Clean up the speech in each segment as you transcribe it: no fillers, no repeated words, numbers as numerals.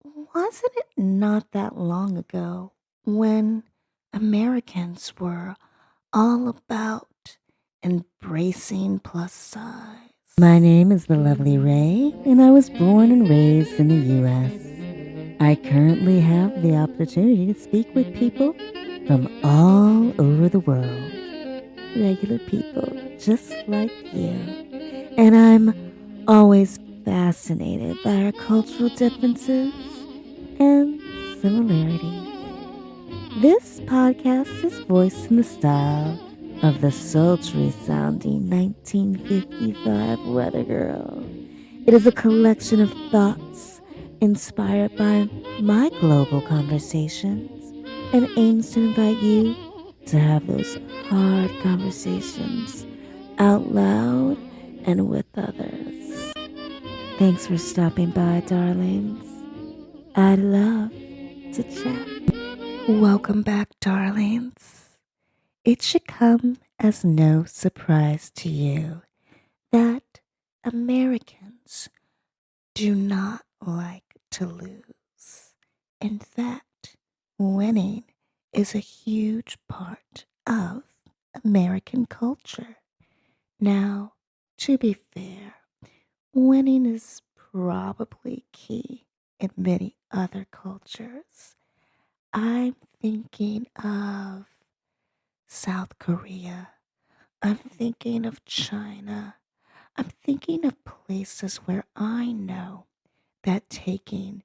Wasn't it not that long ago when Americans were all about embracing plus size? My name is the lovely Ray, and I was born and raised in the U.S. I currently have the opportunity to speak with people from all over the world, regular people just like you. And I'm always fascinated by our cultural differences and similarities. This podcast is voiced in the style of the sultry sounding 1955 weather girl. It is a collection of thoughts inspired by my global conversations and aims to invite you to have those hard conversations out loud and with others. Thanks for stopping by, darlings. I'd love to chat. Welcome back, darlings. It should come as no surprise to you that Americans do not like to lose. In fact, winning is a huge part of American culture. Now, to be fair, winning is probably key in many other cultures. I'm thinking of South Korea. I'm thinking of China. I'm thinking of places where I know that taking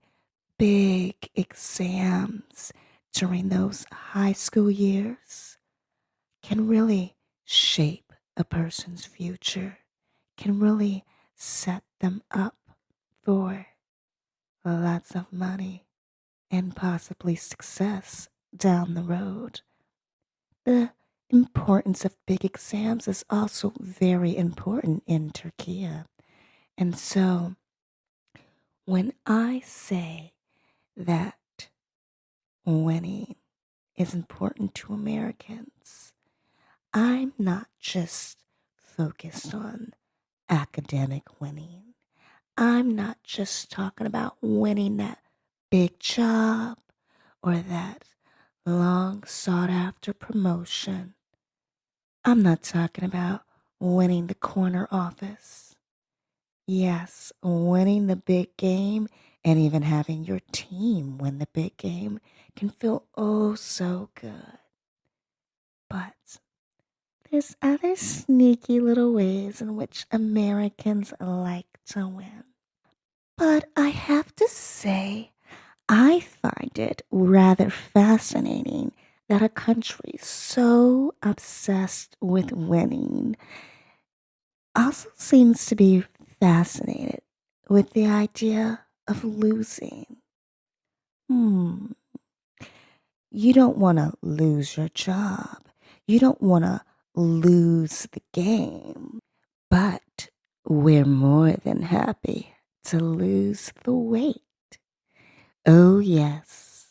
big exams during those high school years can really shape a person's future, can really set them up for lots of money and possibly success down the road. The importance of big exams is also very important in Turkey. And so when I say that winning is important to Americans, I'm not just focused on academic winning. I'm not just talking about winning that big job or that long sought after promotion. I'm not talking about winning the corner office. Yes, winning the big game and even having your team win the big game can feel oh so good. But there's other sneaky little ways in which Americans like to win. But I have to say, I find it rather fascinating that a country so obsessed with winning also seems to be fascinated with the idea of losing. Hmm, you don't want to lose your job. You don't want to lose the game. But we're more than happy to lose the weight. Oh, yes.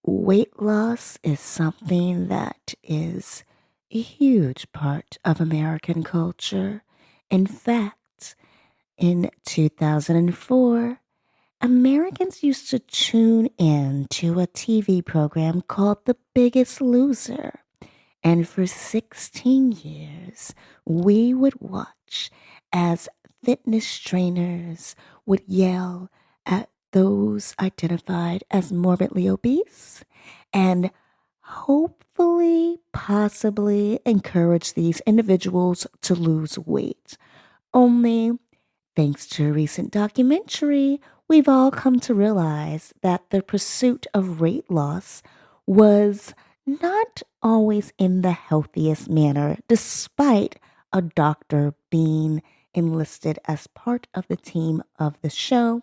Weight loss is something that is a huge part of American culture. In fact, in 2004, Americans used to tune in to a TV program called The Biggest Loser. And for 16 years, we would watch as fitness trainers would yell at those identified as morbidly obese and hopefully, possibly encourage these individuals to lose weight. Only, thanks to a recent documentary, we've all come to realize that the pursuit of weight loss was not always in the healthiest manner, despite a doctor being enlisted as part of the team of the show.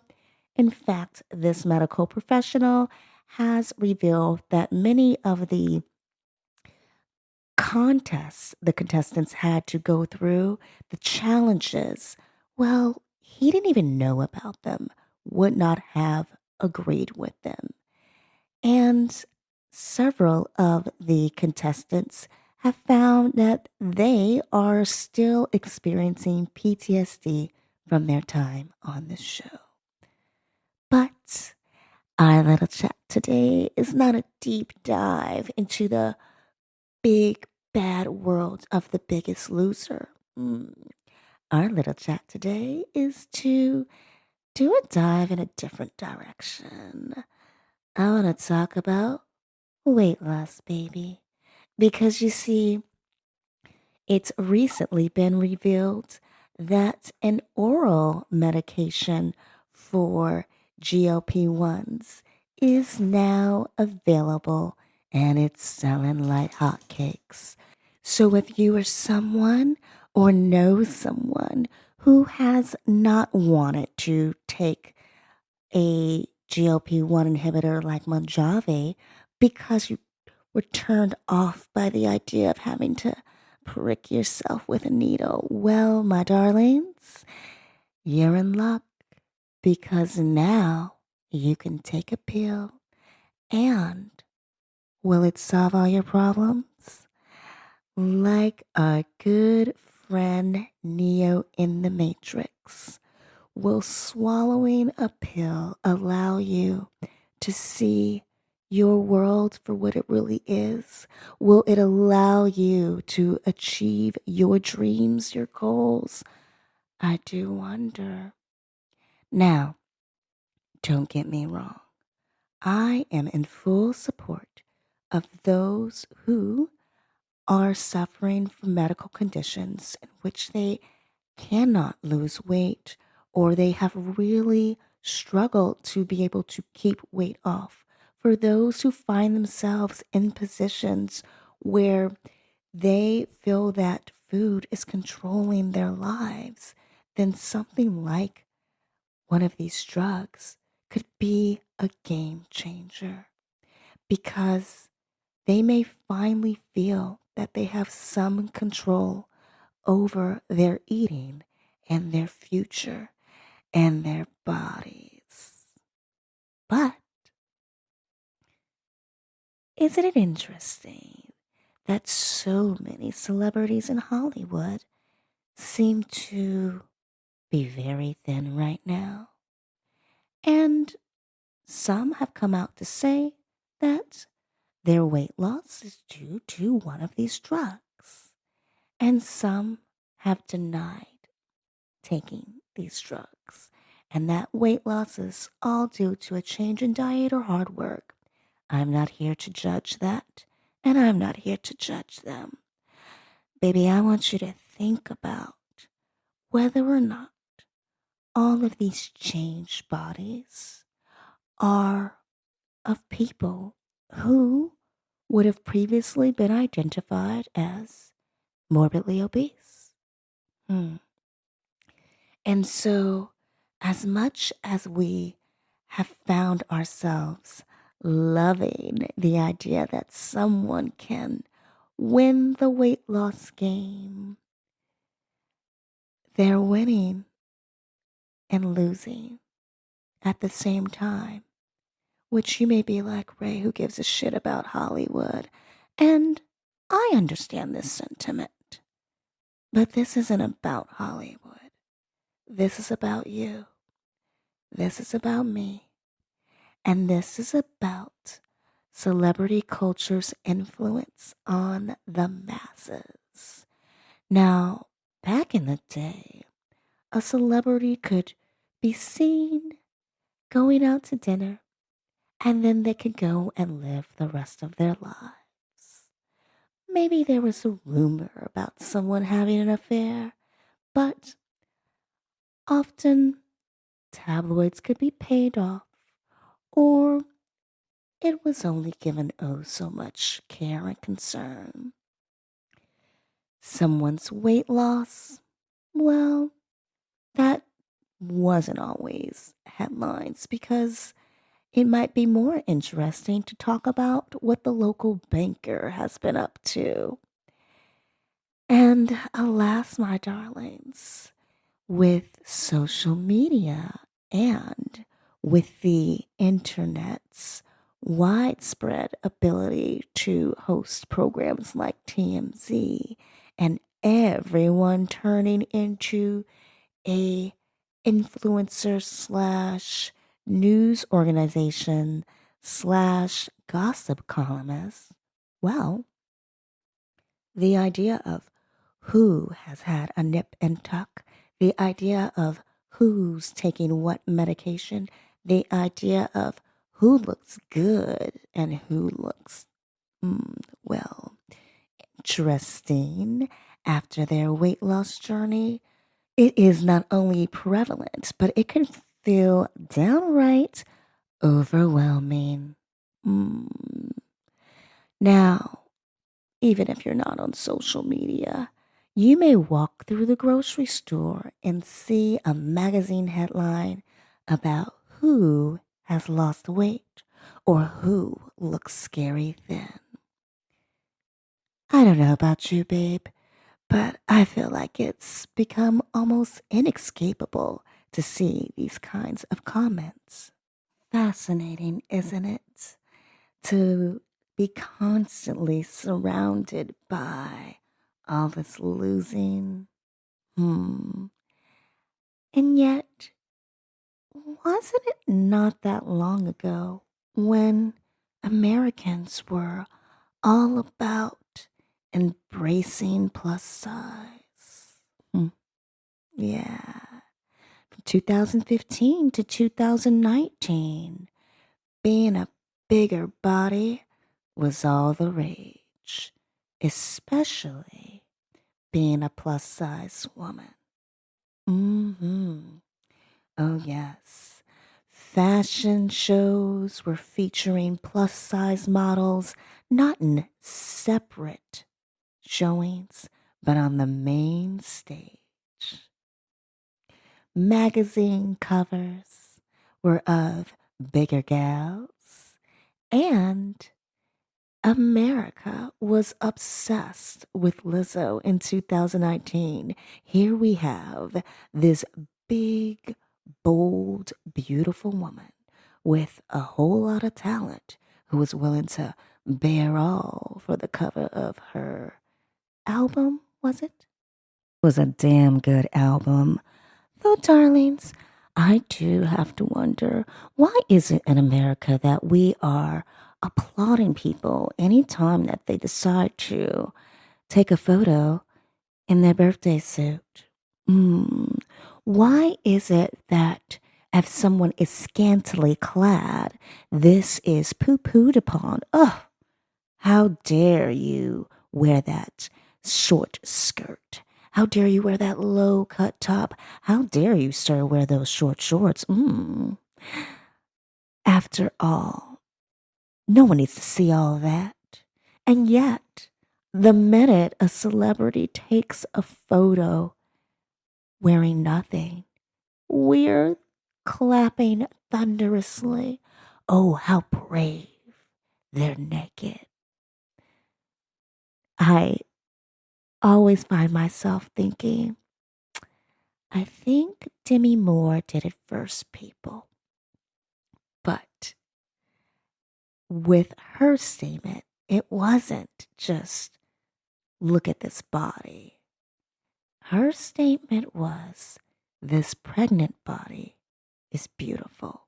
In fact, this medical professional has revealed that many of the contests the contestants had to go through, the challenges, well, he didn't even know about them, would not have agreed with them. And several of the contestants have found that they are still experiencing PTSD from their time on the show. But Our little chat today is not a deep dive into the big bad world of The Biggest Loser. Our little chat today is to do a dive in a different direction. I want to talk about weight loss, baby. Because you see, it's recently been revealed that an oral medication for GLP1's is now available and it's selling like hotcakes. So if you are someone or know someone who has not wanted to take a GLP-1 inhibitor like Monjave because you were turned off by the idea of having to prick yourself with a needle. Well, my darlings, you're in luck because now you can take a pill and will it solve all your problems? Like our good friend Neo in the Matrix. Will swallowing a pill allow you to see your world for what it really is? Will it allow you to achieve your dreams, your goals? I do wonder. Now, don't get me wrong. I am in full support of those who are suffering from medical conditions in which they cannot lose weight or they have really struggled to be able to keep weight off. For those who find themselves in positions where they feel that food is controlling their lives, then something like one of these drugs could be a game changer because they may finally feel that they have some control over their eating and their future and their bodies. But isn't it interesting that so many celebrities in Hollywood seem to be very thin right now? And some have come out to say that their weight loss is due to one of these drugs. And some have denied taking these drugs, and that weight loss is all due to a change in diet or hard work. I'm not here to judge that, and I'm not here to judge them. Baby, I want you to think about whether or not all of these changed bodies are of people who would have previously been identified as morbidly obese. Hmm. And so, as much as we have found ourselves loving the idea that someone can win the weight loss game, they're winning and losing at the same time. Which you may be like, Ray, who gives a shit about Hollywood? And I understand this sentiment. But this isn't about Hollywood. This is about you. This is about me. And this is about celebrity culture's influence on the masses. Now, back in the day, a celebrity could be seen going out to dinner and then they could go and live the rest of their lives. Maybe there was a rumor about someone having an affair, but often tabloids could be paid off, or it was only given oh so much care and concern. Someone's weight loss, well, that wasn't always headlines because it might be more interesting to talk about what the local banker has been up to. And alas, my darlings, with social media and with the internet's widespread ability to host programs like TMZ and everyone turning into a influencer slash news organization slash gossip columnist, well, the idea of who has had a nip and tuck, the idea of who's taking what medication, the idea of who looks good and who looks, well, interesting after their weight loss journey. It is not only prevalent, but it can feel downright overwhelming. Mm. Now, even if you're not on social media, you may walk through the grocery store and see a magazine headline about who has lost weight or who looks scary thin. I don't know about you, babe, but I feel like it's become almost inescapable to see these kinds of comments. Fascinating, isn't it? To be constantly surrounded by all this losing. And yet, wasn't it not that long ago when Americans were all about embracing plus size? Yeah. From 2015 to 2019, being a bigger body was all the rage, especially being a plus size woman. Oh, yes. Fashion shows were featuring plus size models, not in separate showings, but on the main stage. Magazine covers were of bigger gals, and America was obsessed with Lizzo in 2019. Here we have this big, bold, beautiful woman with a whole lot of talent who was willing to bear all for the cover of her album, was it? It was a damn good album. Though, darlings, I do have to wonder, why is it in America that we are applauding people anytime that they decide to take a photo in their birthday suit? Why is it that if someone is scantily clad, this is poo-pooed upon? Ugh, how dare you wear that short skirt? How dare you wear that low cut top? How dare you, sir, wear those short shorts? After all, no one needs to see all that. And yet, the minute a celebrity takes a photo wearing nothing, we're clapping thunderously. Oh, how brave. They're naked. I always find myself thinking, I think Demi Moore did it first, people. But with her statement, it wasn't just look at this body. Her statement was this pregnant body is beautiful.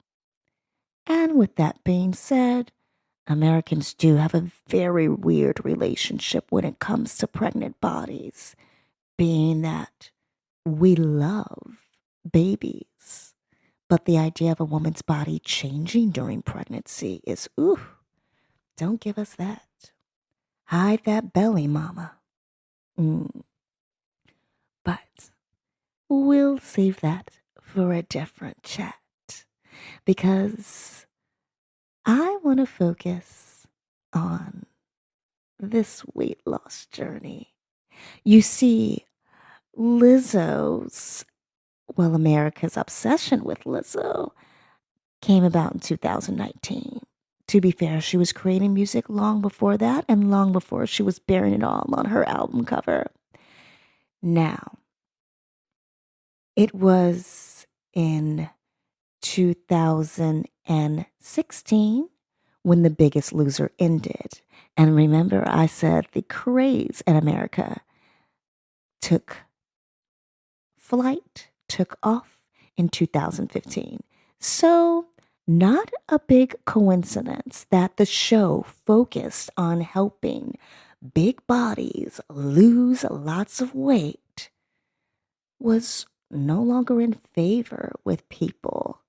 And with that being said, Americans do have a very weird relationship when it comes to pregnant bodies, being that we love babies. But the idea of a woman's body changing during pregnancy is, ooh, don't give us that. Hide that belly, mama. But we'll save that for a different chat because I want to focus on this weight loss journey. You see, America's obsession with Lizzo came about in 2019. To be fair, she was creating music long before that and long before she was bearing it all on her album cover. Now, it was in 2016 when The Biggest Loser ended. And remember, I said the craze in America took flight, took off in 2015. So Not a big coincidence that the show focused on helping big bodies lose lots of weight was no longer in favor with people.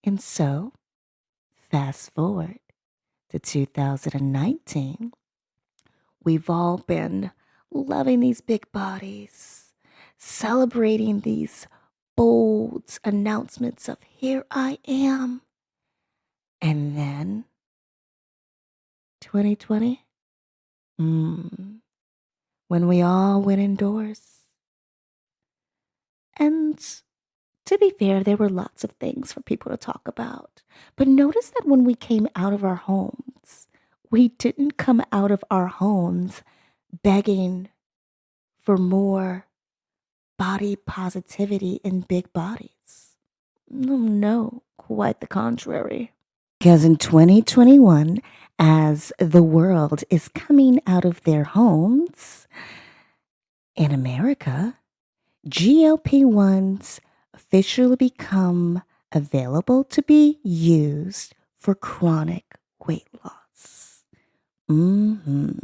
And so, fast forward to 2019, we've all been loving these big bodies, celebrating these bold announcements of here I am. And then 2020, when we all went indoors. And to be fair, there were lots of things for people to talk about. But notice that when we came out of our homes, we didn't come out of our homes begging for more body positivity in big bodies. No, quite the contrary. Because in 2021, as the world is coming out of their homes, in America, GLP1's officially become available to be used for chronic weight loss. In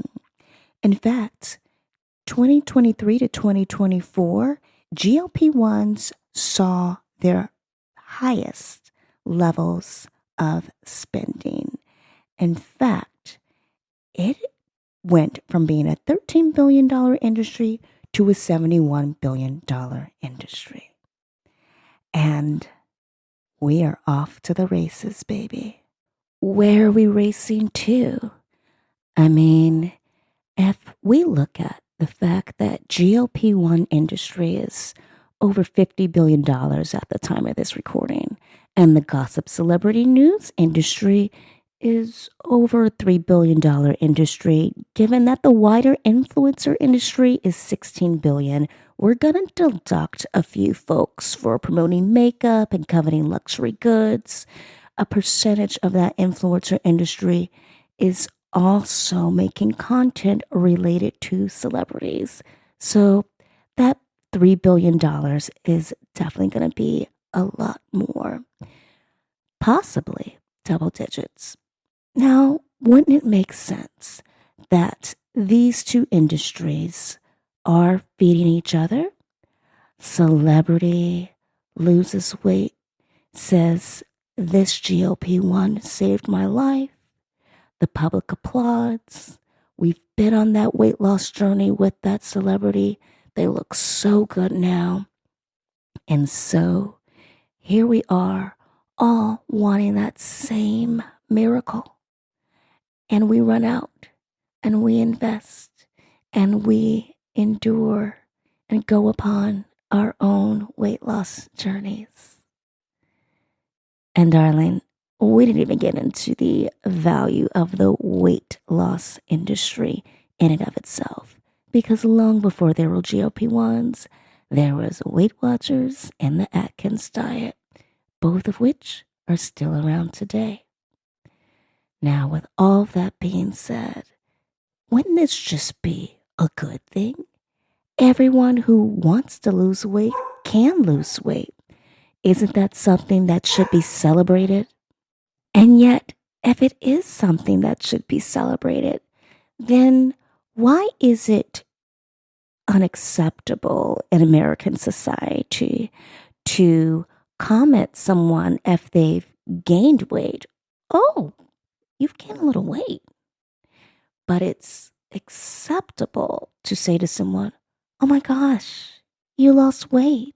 fact, 2023 to 2024, GLP1s saw their highest levels of spending. In fact, it went from being a $13 billion industry to a $71 billion industry. And we are off to the races, baby. Where are we racing to? I mean, if we look at the fact that GLP-1 industry is over $50 billion at the time of this recording, and the gossip celebrity news industry is over a $3 billion industry. Given that the wider influencer industry is $16 billion, we're going to deduct a few folks for promoting makeup and coveting luxury goods. A percentage of that influencer industry is also making content related to celebrities. So that $3 billion is definitely going to be a lot more, possibly double digits. Now, wouldn't it make sense that these two industries are feeding each other? Celebrity loses weight, says this GLP-1 saved my life. The public applauds. We've been on that weight loss journey with that celebrity. They look so good now. And so here we are, all wanting that same miracle. And we run out and we invest and we endure and go upon our own weight loss journeys. And darling, we didn't even get into the value of the weight loss industry in and of itself, because long before there were GLP-1s, there was Weight Watchers and the Atkins diet, both of which are still around today. Now, with all that being said, wouldn't this just be a good thing? Everyone who wants to lose weight can lose weight. Isn't that something that should be celebrated? And yet, if it is something that should be celebrated, then why is it unacceptable in American society to comment someone if they've gained weight? Oh, you've gained a little weight. But it's acceptable to say to someone, oh my gosh, you lost weight.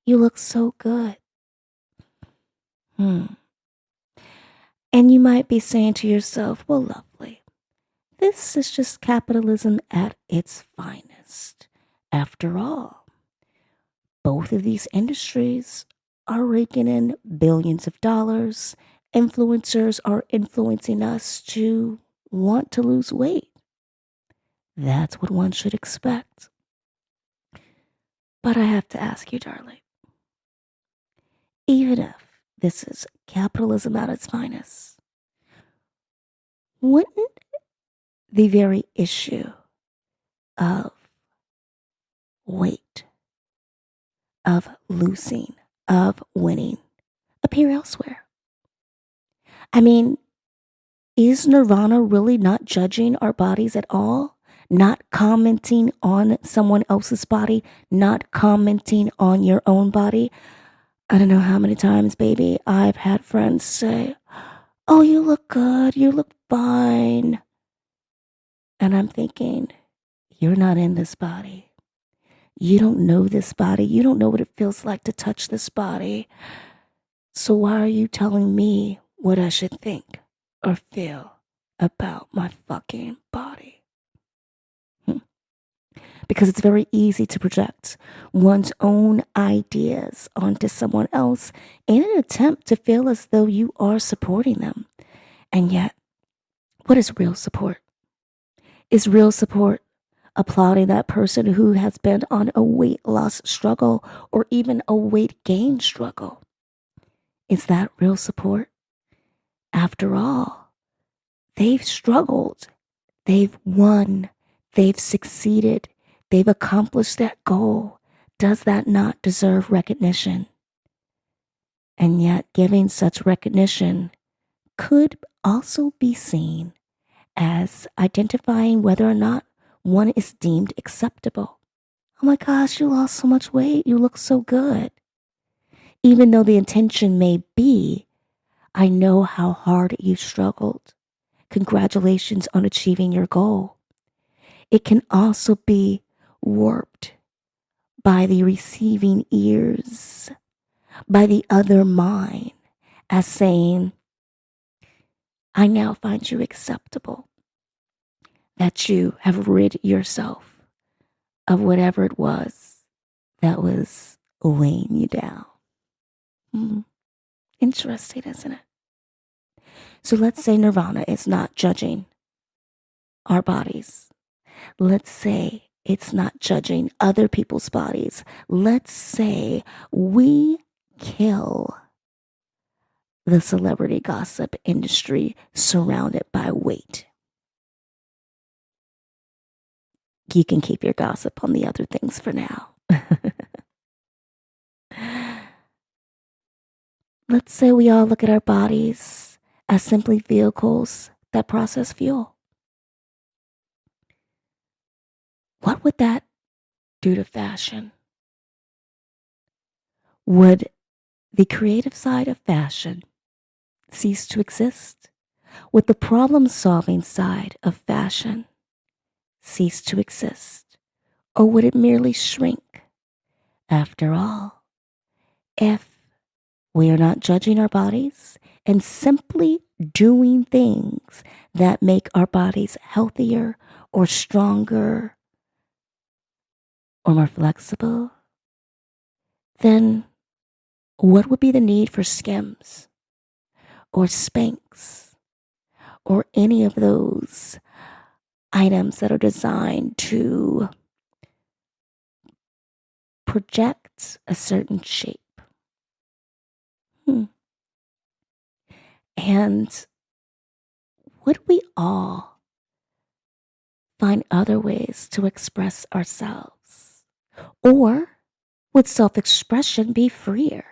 You look so good. And you might be saying to yourself, well, lovely. This is just capitalism at its finest. After all, both of these industries are raking in billions of dollars. Influencers are influencing us to want to lose weight. That's what one should expect. But I have to ask you, darling, even if this is capitalism at its finest, wouldn't the very issue of weight, of losing, of winning, appear elsewhere. I mean, is nirvana really not judging our bodies at all? Not commenting on someone else's body, not commenting on your own body? I don't know how many times, baby, I've had friends say, "Oh, you look good, you look fine." And I'm thinking, you're not in this body. You don't know this body. You don't know what it feels like to touch this body. So why are you telling me what I should think or feel about my fucking body? Because it's very easy to project one's own ideas onto someone else in an attempt to feel as though you are supporting them. And yet, what is real support? Is real support applauding that person who has been on a weight loss struggle or even a weight gain struggle? Is that real support? After all, they've struggled, they've won, they've succeeded, they've accomplished that goal. Does that not deserve recognition? And yet, giving such recognition could also be seen as identifying whether or not one is deemed acceptable. Oh my gosh, you lost so much weight. You look so good. Even though the intention may be, I know how hard you struggled. Congratulations on achieving your goal. It can also be warped by the receiving ears, by the other mind, as saying, I now find you acceptable, that you have rid yourself of whatever it was that was weighing you down. Interesting, isn't it? So let's say nirvana is not judging our bodies. Let's say it's not judging other people's bodies. Let's say we kill the celebrity gossip industry surrounded by weight. You can keep your gossip on the other things for now. Let's say we all look at our bodies as simply vehicles that process fuel. What would that do to fashion? Would the creative side of fashion cease to exist? Would the problem-solving side of fashion cease to exist? Or would it merely shrink? After all, if we are not judging our bodies and simply doing things that make our bodies healthier or stronger or more flexible, then what would be the need for Skims or Spanx or any of those items that are designed to project a certain shape? And would we all find other ways to express ourselves? Or would self-expression be freer?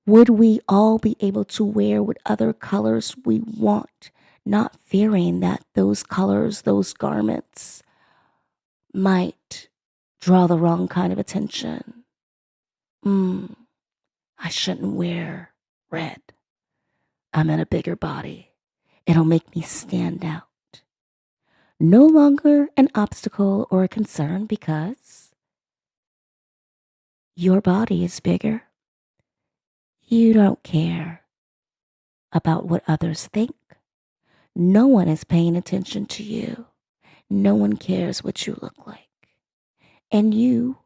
Would we all be able to wear what other colors we want, not fearing that those colors, those garments might draw the wrong kind of attention? I shouldn't wear red. I'm in a bigger body. It'll make me stand out. No longer an obstacle or a concern because your body is bigger. You don't care about what others think. No one is paying attention to you. No one cares what you look like. And you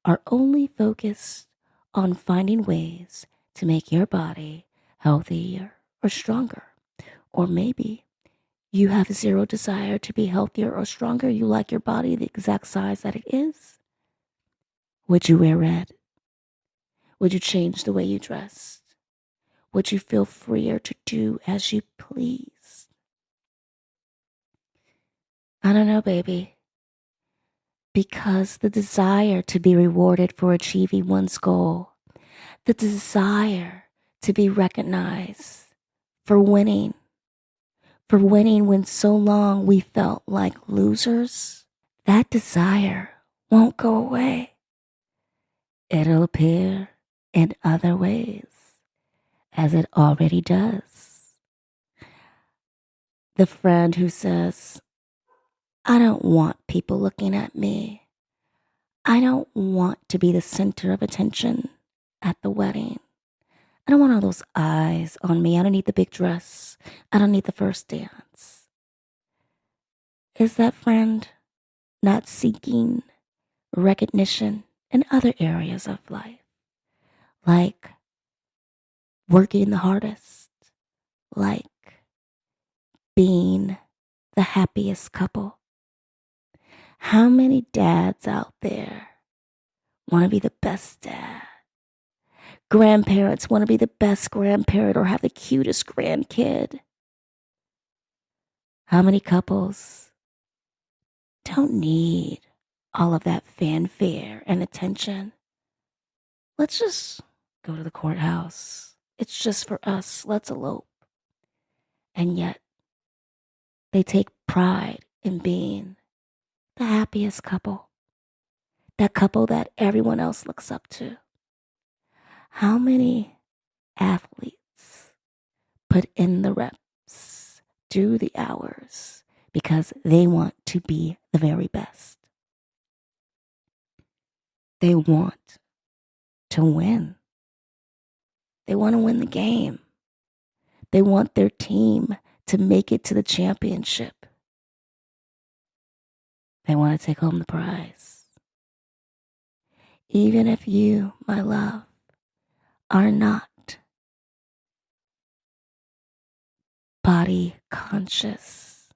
are only focused on finding ways to make your body healthier or stronger. Or maybe you have zero desire to be healthier or stronger. You like your body the exact size that it is. Would you wear red? Would you change the way you dressed? Would you feel freer to do as you please? I don't know, baby. Because the desire to be rewarded for achieving one's goal, the desire to be recognized for winning when so long we felt like losers. That desire won't go away. It'll appear in other ways, as it already does. The friend who says, I don't want people looking at me. I don't want to be the center of attention at the wedding. I don't want all those eyes on me. I don't need the big dress. I don't need the first dance. Is that friend not seeking recognition in other areas of life, like working the hardest, like being the happiest couple? How many dads out there want to be the best dad? Grandparents want to be the best grandparent or have the cutest grandkid. How many couples don't need all of that fanfare and attention? Let's just go to the courthouse. It's just for us. Let's elope. And yet, they take pride in being the happiest couple, that couple that everyone else looks up to. How many athletes put in the reps, do the hours, because they want to be the very best? They want to win. They want to win the game. They want their team to make it to the championship. They want to take home the prize. Even if you, my love, are not body conscious,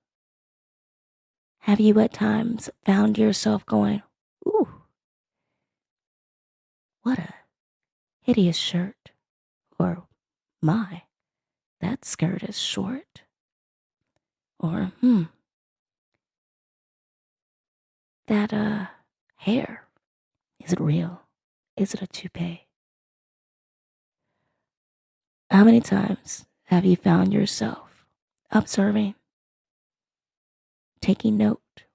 have you at times found yourself going, ooh, what a hideous shirt? Or, my, that skirt is short. Or, that hair, is it real? Is it a toupee? How many times have you found yourself observing, taking note,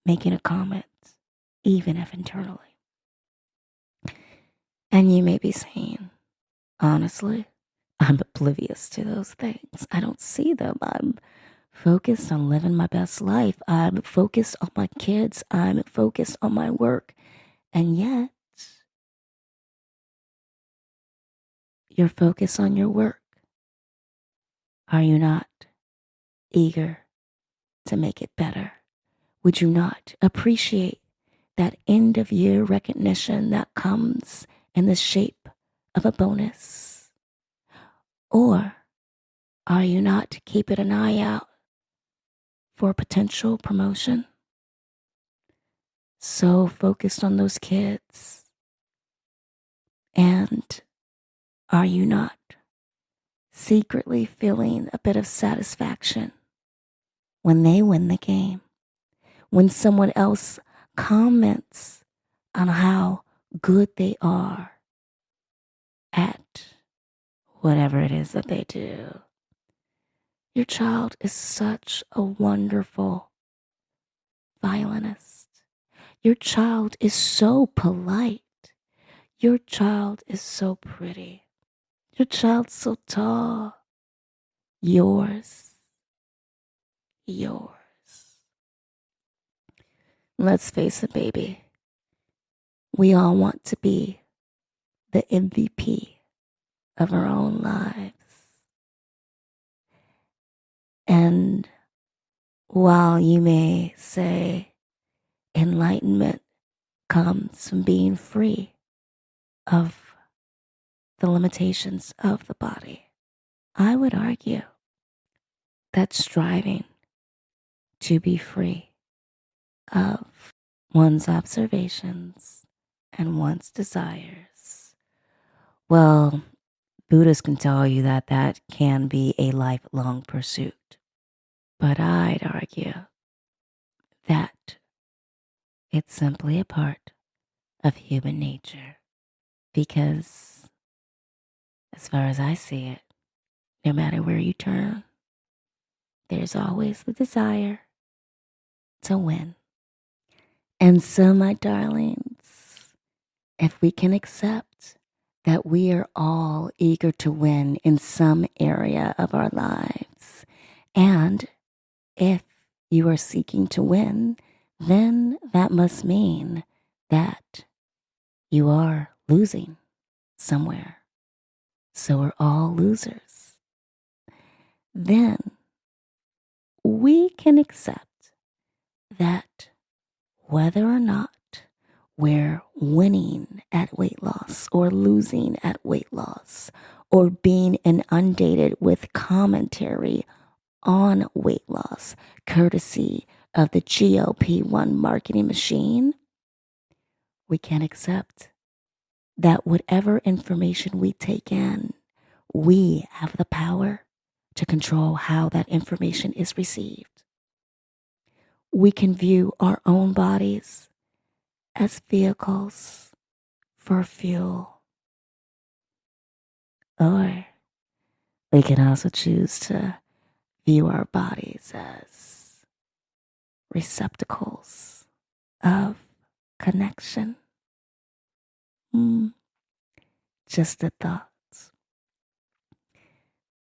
making a comment, even if internally? And you may be saying, honestly, I'm oblivious to those things. I don't see them. I'm focused on living my best life. I'm focused on my kids. I'm focused on my work. And yet, you're focused on your work. Are you not eager to make it better? Would you not appreciate that end of year recognition that comes in the shape of a bonus? Or are you not keeping an eye out for potential promotion? So focused on those kids. And are you not secretly feeling a bit of satisfaction when they win the game? When someone else comments on how good they are at whatever it is that they do. Your child is such a wonderful violinist. Your child is so polite. Your child is so pretty. Your child's so tall. Yours. Let's face it, baby. We all want to be the MVP of our own lives. And while you may say enlightenment comes from being free of the limitations of the body, I would argue that striving to be free of one's observations and one's desires, well, Buddhists can tell you that that can be a lifelong pursuit. But I'd argue that it's simply a part of human nature. Because as far as I see it, no matter where you turn, there's always the desire to win. And so, my darlings, if we can accept that we are all eager to win in some area of our lives, and if you are seeking to win, then that must mean that you are losing somewhere. So we're all losers. Then we can accept that whether or not we're winning at weight loss or losing at weight loss or being inundated with commentary on weight loss, courtesy of the GLP1 marketing machine, we can accept that whatever information we take in, we have the power to control how that information is received. We can view our own bodies as vehicles for fuel. Or we can also choose to view our bodies as receptacles of connection. Just a thought.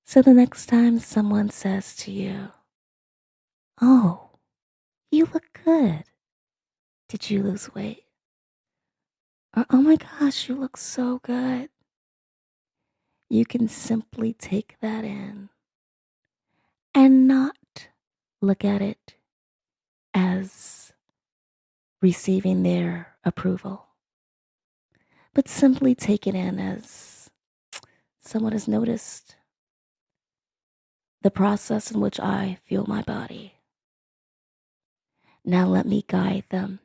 So the next time someone says to you, "Oh, you look good. Did you lose weight?" Or, "Oh my gosh, you look so good." You can simply take that in and not look at it as receiving their approval, but simply take it in as someone has noticed the process in which I feel my body. Now let me guide them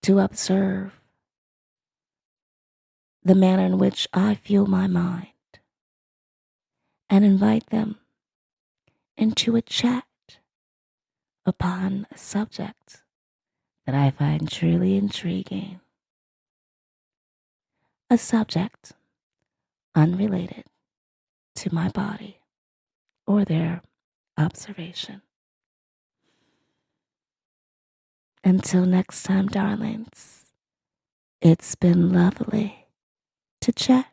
to observe the manner in which I feel my mind and invite them into a chat upon a subject that I find truly intriguing. A subject unrelated to my body or their observation. Until next time, darlings, it's been lovely to chat.